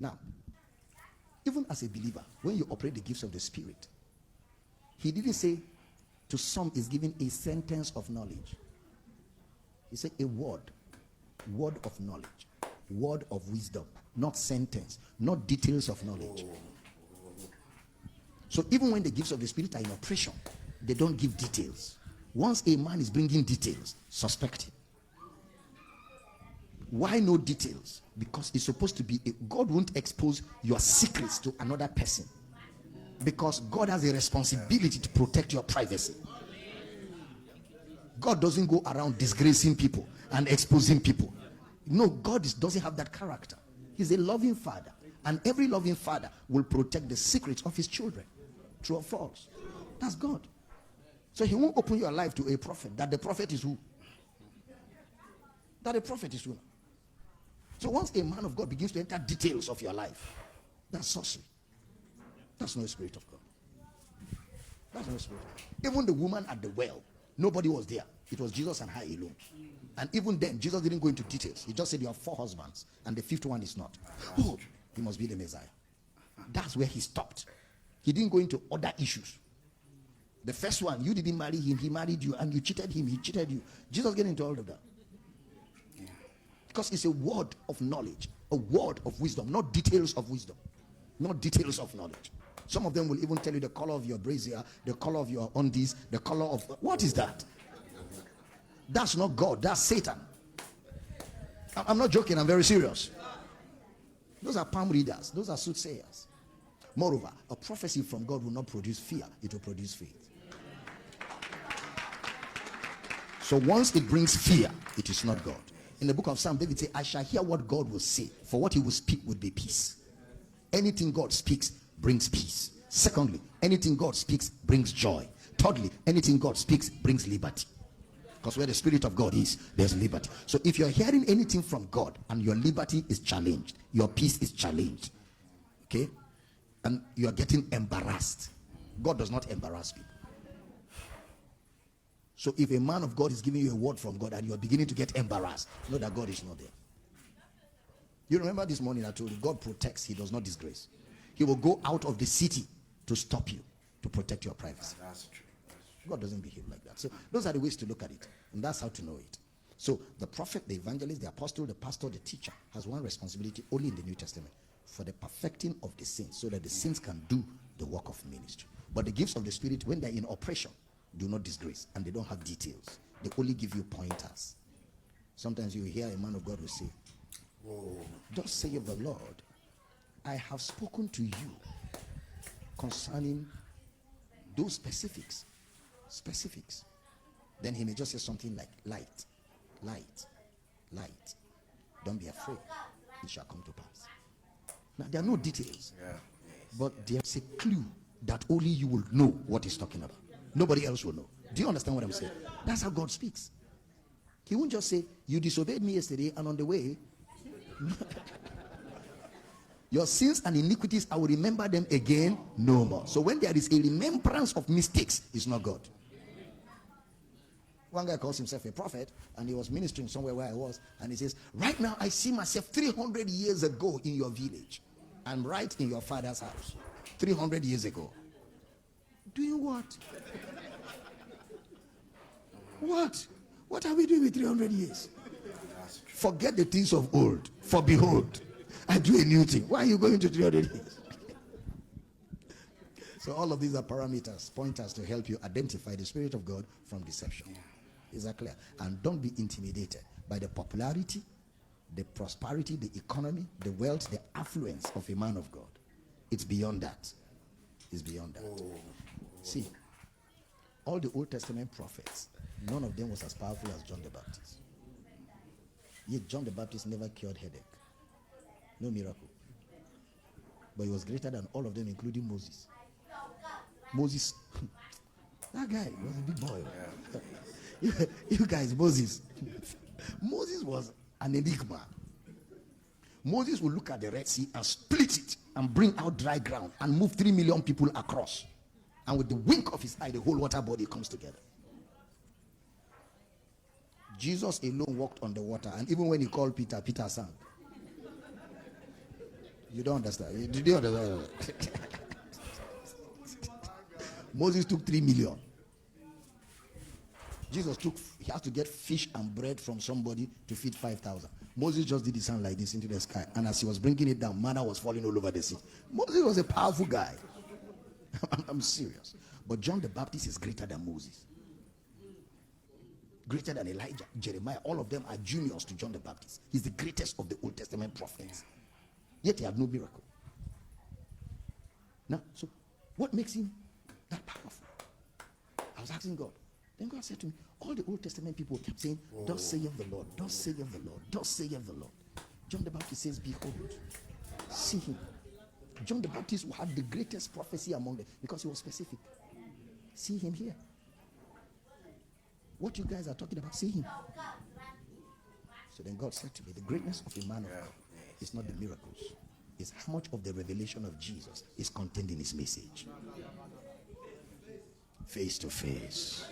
Now, even as a believer, when you operate the gifts of the Spirit, he didn't say to some is given a sentence of knowledge. He said a word of knowledge, word of wisdom, not sentence, not details of knowledge. So even when the gifts of the Spirit are in operation, they don't give details. Once a man is bringing details, suspect him. Why no details? Because it's supposed to be God won't expose your secrets to another person, because God has a responsibility to protect your privacy. God doesn't go around disgracing people and exposing people. No, God doesn't have that character. He's a loving father, and every loving father will protect the secrets of his children. True or false? That's God. So he won't open your life to a prophet. That the prophet is who? That the prophet is who? So once a man of God begins to enter details of your life, that's sorcery. That's no spirit of God. That's no spirit of God. Even the woman at the well, nobody was there. It was Jesus and her alone. And even then, Jesus didn't go into details. He just said you have 4 husbands and the 5th one is not. Oh, he must be the Messiah. That's where he stopped. He didn't go into other issues. The first one, you didn't marry him, he married you, and you cheated him, he cheated you. Jesus get into all of that. Because it's a word of knowledge, a word of wisdom, not details of wisdom, not details of knowledge. Some of them will even tell you the color of your brazier, the color of your undies, the color of... What is that? That's not God, that's Satan. I'm not joking, I'm very serious. Those are palm readers, those are soothsayers. Moreover, a prophecy from God will not produce fear, it will produce faith. So once it brings fear, it is not God. In the book of Psalm, David said, I shall hear what God will say, for what he will speak would be peace. Anything God speaks brings peace. Secondly, anything God speaks brings joy. Thirdly, anything God speaks brings liberty. Because where the Spirit of God is, there's liberty. So if you're hearing anything from God and your liberty is challenged, your peace is challenged, okay, and you're getting embarrassed, God does not embarrass people. So if a man of God is giving you a word from God and you're beginning to get embarrassed, know that God is not there. You remember this morning I told you, God protects, he does not disgrace. He will go out of the city to stop you, to protect your privacy. That's true. God doesn't behave like that. So those are the ways to look at it, and that's how to know it. So the prophet, the evangelist, the apostle, the pastor, the teacher has one responsibility only in the New Testament: for the perfecting of the saints, so that the saints can do the work of ministry. But the gifts of the Spirit, when they're in operation, do not disgrace, and they don't have details. They only give you pointers. Sometimes you hear a man of God will say, thus saith the Lord, I have spoken to you concerning those specifics. Then he may just say something like light. Don't be afraid, it shall come to pass. Now there are no details, but there's a clue that only you will know what he's talking about. Nobody else will know. Do you understand what I'm saying? That's how God speaks. He won't just say, you disobeyed me yesterday, and on the way your sins and iniquities, I will remember them again no more. So when there is a remembrance of mistakes, it's not God. One guy calls himself a prophet, and he was ministering somewhere where I was, and he says, right now I see myself 300 years ago in your village. I'm right in your father's house 300 years ago. Doing what? What are we doing with 300 years? Forget the things of old, for behold, I do a new thing. Why are you going to 300 years? So all of these are parameters, pointers to help you identify the Spirit of God from deception. Is that clear? And don't be intimidated by the popularity, the prosperity, the economy, the wealth, the affluence of a man of God. It's beyond that. It's beyond that. See, all the Old Testament prophets, none of them was as powerful as John the Baptist. Yet John the Baptist never cured headache. No miracle. But he was greater than all of them, including Moses. Moses, that guy was a big boy. You guys, Moses was an enigma. Moses would look at the Red Sea and split it and bring out dry ground and move 3 million people across. And with the wink of his eye, the whole water body comes together. Jesus alone walked on the water, and even when he called Peter, Peter sank. You don't understand. Did you understand? Moses took 3 million. Jesus he has to get fish and bread from somebody to feed 5,000. Moses just did his hand like this into the sky, and as he was bringing it down, manna was falling all over the sea. Moses was a powerful guy. I'm serious. But John the Baptist is greater than Moses, greater than Elijah, Jeremiah. All of them are juniors to John the Baptist. He's the greatest of the Old Testament prophets, yet he had no miracle. Now, so what makes him that powerful? I was asking God. Then God said to me, all the Old Testament people kept saying, thus saith the Lord, thus saith the Lord, thus saith the Lord. John the Baptist says, behold, see him. John the Baptist had the greatest prophecy among them because he was specific. See him here. What you guys are talking about, see him. So then God said to me, the greatness of a man of God is not the miracles. It's how much of the revelation of Jesus is contained in his message. Face to face.